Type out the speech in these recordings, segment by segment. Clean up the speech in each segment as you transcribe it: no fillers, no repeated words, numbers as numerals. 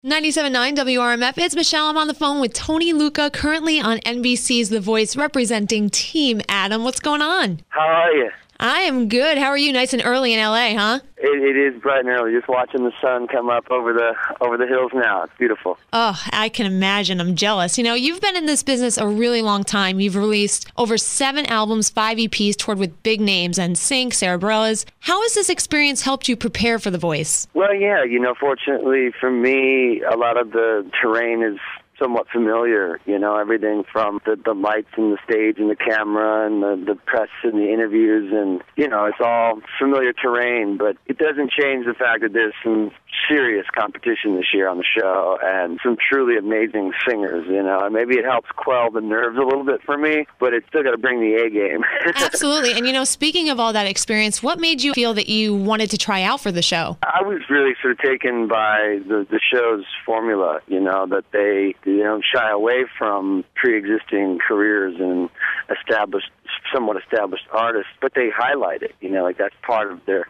97.9 WRMF. It's Michelle. I'm on the phone with Tony Lucca, currently on NBC's The Voice, representing Team Adam. What's going on? How are you? I am good. How are you? Nice and early in LA, huh? It is bright and early. Just watching the sun come up over the hills now. It's beautiful. Oh, I can imagine. I'm jealous. You know, you've been in this business a really long time. You've released over 7 albums, 5 EPs, toured with big names, NSYNC, Sarah Bareilles. How has this experience helped you prepare for The Voice? Well, yeah, fortunately for me, a lot of the terrain is somewhat familiar, everything from the lights and the stage and the camera and the press and the interviews, and, it's all familiar terrain, but it doesn't change the fact that there's some serious competition this year on the show and some truly amazing singers, and maybe it helps quell the nerves a little bit for me, but it's still got to bring the A game. Absolutely. And, speaking of all that experience, what made you feel that you wanted to try out for the show? I was really sort of taken by the show's formula, that they don't shy away from pre-existing careers and somewhat established artists, but they highlight it. Like that's part of the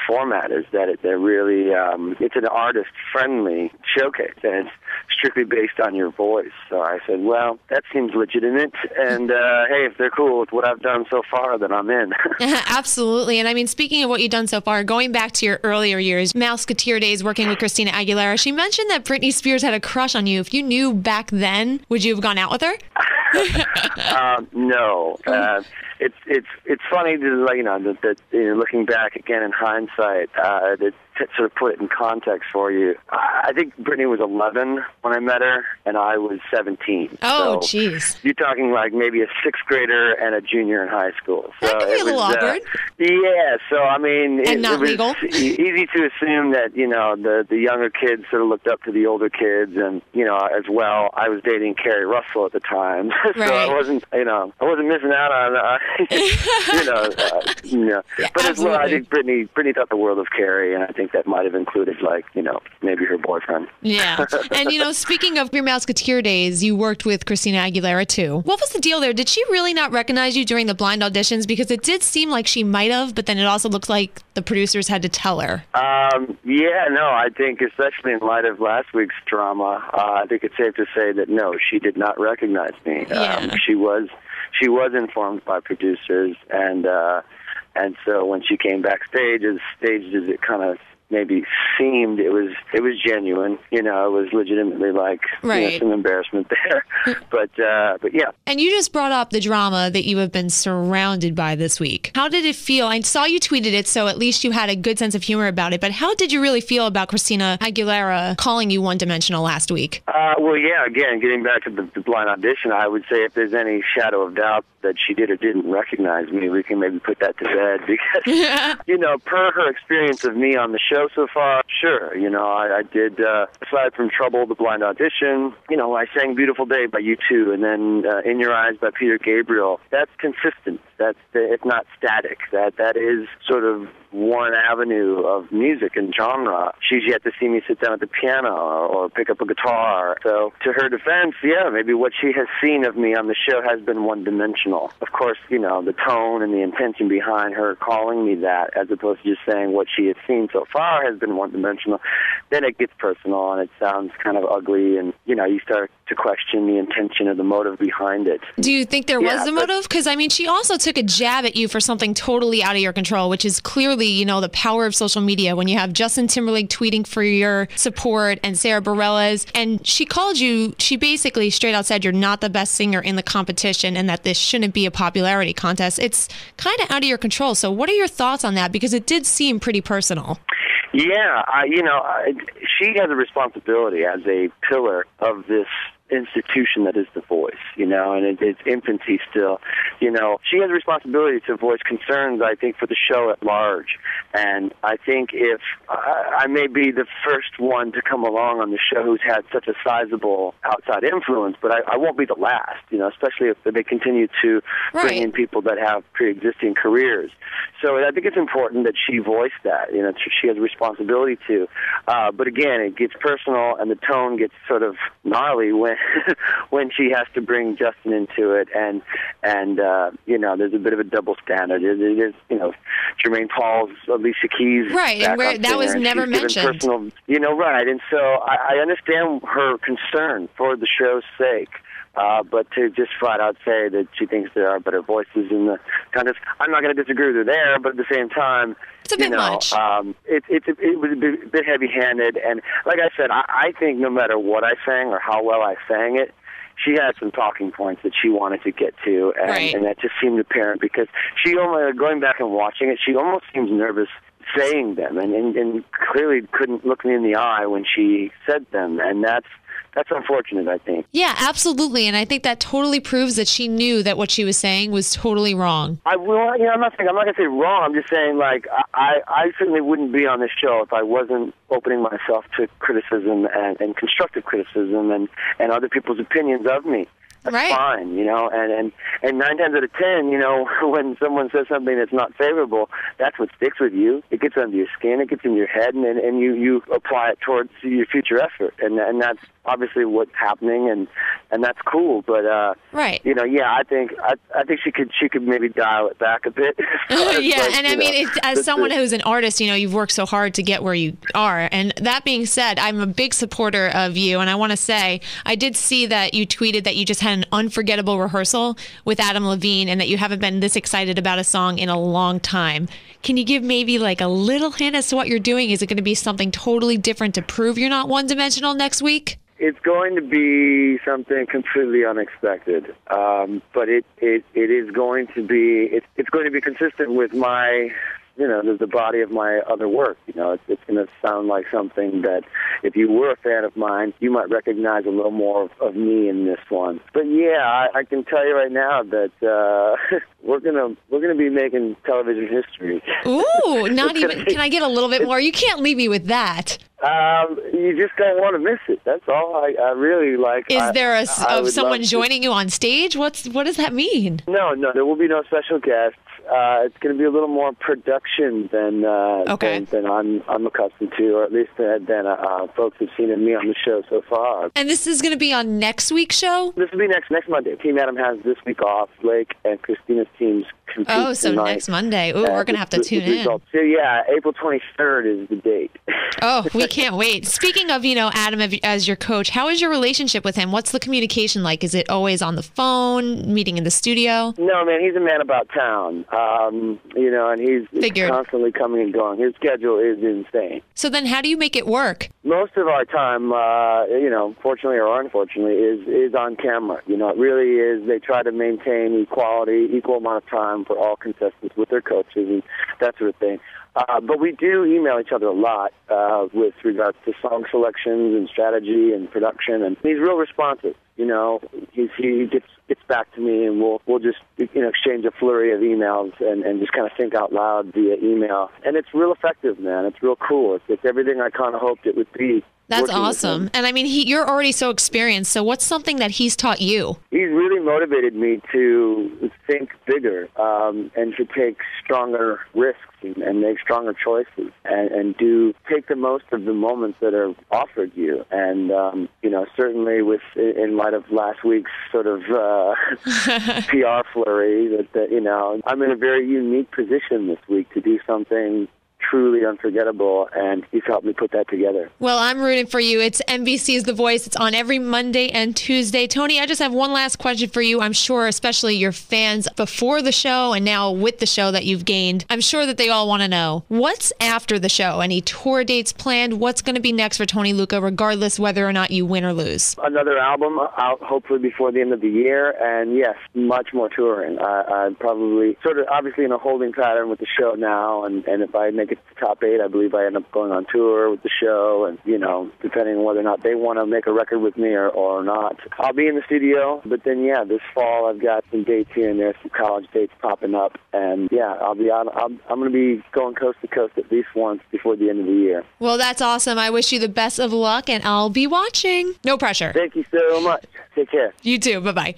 format is that they're really it's an artist-friendly showcase, and it's strictly based on your voice. So I said, well, that seems legitimate, and hey, if they're cool with what I've done so far, then I'm in. Absolutely. And speaking of what you've done so far, going back to your earlier years, Mouseketeer days working with Christina Aguilera, she mentioned that Britney Spears had a crush on you. If you knew back then, would you have gone out with her? No. It's funny that looking back again in hindsight, to sort of put it in context for you. I think Britney was 11 when I met her, and I was 17. Oh, jeez. You're talking like maybe a 6th grader and a junior in high school. So that could be a little awkward. Yeah, so it not was legal. Easy to assume that the younger kids sort of looked up to the older kids, and as well, I was dating Carrie Russell at the time, so right. I wasn't missing out on Yeah, But as well, I absolutely. think Britney thought the world of Carrie, and I think that might have included maybe her boyfriend. Yeah. And speaking of your Mouseketeer days, you worked with Christina Aguilera too. What was the deal there? Did she really not recognize you during the blind auditions? Because it did seem like she might have, but then it also looked like the producers had to tell her. I think especially in light of last week's drama, I think it's safe to say that no, she did not recognize me. Yeah. She was informed by producers, and so when she came backstage, as staged as it kind of maybe seemed, it was genuine. It was legitimately right. Some embarrassment there, but yeah. And you just brought up the drama that you have been surrounded by this week. How did it feel? I saw you tweeted it, so at least you had a good sense of humor about it. But how did you really feel about Christina Aguilera calling you one-dimensional last week? Well, yeah. Again, getting back to the blind audition, I would say if there's any shadow of doubt that she did or didn't recognize me, we can maybe put that to bed because, per her experience of me on the show so far, sure, I did, aside from Trouble, the blind audition, I sang Beautiful Day by U2 and then In Your Eyes by Peter Gabriel. That's consistent. It's not static. That is sort of one avenue of music and genre. She's yet to see me sit down at the piano or pick up a guitar. So to her defense, yeah, maybe what she has seen of me on the show has been one-dimensional. Of course, the tone and the intention behind her calling me that, as opposed to just saying what she has seen so far has been one-dimensional, then it gets personal and it sounds kind of ugly, and, you start to question the intention or the motive behind it. Do you think there was a motive? Because, she also took a jab at you for something totally out of your control, which is clearly, the power of social media when you have Justin Timberlake tweeting for your support and Sarah Bareilles, and she basically straight out said you're not the best singer in the competition and that this shouldn't be a popularity contest. It's kind of out of your control. So what are your thoughts on that? Because it did seem pretty personal. Yeah, she has a responsibility as a pillar of this institution that is The Voice, and its infancy still. She has a responsibility to voice concerns, I think, for the show at large. And I think if I may be the first one to come along on the show who's had such a sizable outside influence, but I won't be the last, especially if they continue to bring in people that have pre-existing careers. So I think it's important that she voiced that. You know, she has a responsibility to. But again, it gets personal, and the tone gets sort of gnarly when when she has to bring Justin into it, and you know, there's a bit of a double standard. There's you know, Jermaine Paul's Alicia Keys, right, and where that was never mentioned. Personal, you know, right, and so I understand her concern for the show's sake. But to just flat out say that she thinks there are better voices in the contest, I'm not going to disagree with her there, but at the same time, it's a bit much. It was a bit heavy-handed, and like I said, I think no matter what I sang or how well I sang it, she had some talking points that she wanted to get to, and that just seemed apparent because she almost, going back and watching it, she almost seems nervous saying them, and clearly couldn't look me in the eye when she said them, and that's unfortunate, I think. Yeah, absolutely, and I think that totally proves that she knew that what she was saying was totally wrong. I'm not going to say wrong. I'm just saying, like, I certainly wouldn't be on this show if I wasn't opening myself to criticism and constructive criticism and other people's opinions of me. That's fine, you know, and 9 times out of 10, you know, when someone says something that's not favorable, that's what sticks with you. It gets under your skin, it gets in your head, and you apply it towards your future effort, and that's obviously what's happening, and that's cool. But you know, yeah, I think she could maybe dial it back a bit. I mean, as someone who's an artist, you know, you've worked so hard to get where you are, and that being said, I'm a big supporter of you, and I want to say I did see that you tweeted that you just had an unforgettable rehearsal with Adam Levine and that you haven't been this excited about a song in a long time. Can you give maybe like a little hint as to what you're doing? Is it going to be something totally different to prove you're not one-dimensional next week? It's going to be something completely unexpected, but it is going to be it's going to be consistent with my, you know, the body of my other work. You know, it's going to sound like something that if you were a fan of mine, you might recognize a little more of me in this one. But yeah, I can tell you right now that we're gonna be making television history. Ooh, not even. Can I get a little bit more? You can't leave me with that. You just don't want to miss it. That's all. I really like. Is there someone joining you on stage? What does that mean? No, there will be no special guests. It's going to be a little more production than I'm accustomed to, or at least than folks have seen in me on the show so far. And this is going to be on next week's show? This will be next Monday. Team Adam has this week off. Blake and Christina's teams compete tonight. Next Monday. Ooh, we're going to have to tune in. So yeah, April 23rd is the date. Oh, we can't wait. Speaking of, you know, Adam as your coach, how is your relationship with him? What's the communication like? Is it always on the phone, meeting in the studio? No, man, he's a man about town. You know, and he's constantly coming and going. His schedule is insane. So then how do you make it work? Most of our time, you know, fortunately or unfortunately, is on camera. You know, it really is. They try to maintain equal amount of time for all contestants with their coaches and that sort of thing. But we do email each other a lot with regards to song selections and strategy and production, and he's real responsive. You know, he gets back to me, and we'll just, you know, exchange a flurry of emails and just kind of think out loud via email. And it's real effective, man. It's real cool. It's everything I kind of hoped it would be. That's awesome. And I mean, you're already so experienced. So what's something that he's taught you? He's really motivated me to think bigger and to take stronger risks and make stronger choices and take the most of the moments that are offered you. And, you know, certainly in light of last week's sort of PR flurry, that, you know, I'm in a very unique position this week to do something truly unforgettable, and he's helped me put that together. Well, I'm rooting for you. It's NBC's The Voice. It's on every Monday and Tuesday. Tony, I just have one last question for you. I'm sure especially your fans before the show and now with the show that you've gained, I'm sure that they all want to know, what's after the show? Any tour dates planned? What's going to be next for Tony Lucca, regardless whether or not you win or lose? Another album out hopefully before the end of the year, and yes, much more touring. I'm probably sort of obviously in a holding pattern with the show now, and if I make it to top 8, I believe I end up going on tour with the show, and, you know, depending on whether or not they want to make a record with me or not. I'll be in the studio, but then, yeah, this fall I've got some dates here and there, some college dates popping up, and, yeah, I'll be out. I'm going to be going coast to coast at least once before the end of the year. Well, that's awesome. I wish you the best of luck, and I'll be watching. No pressure. Thank you so much. Take care. You too. Bye-bye.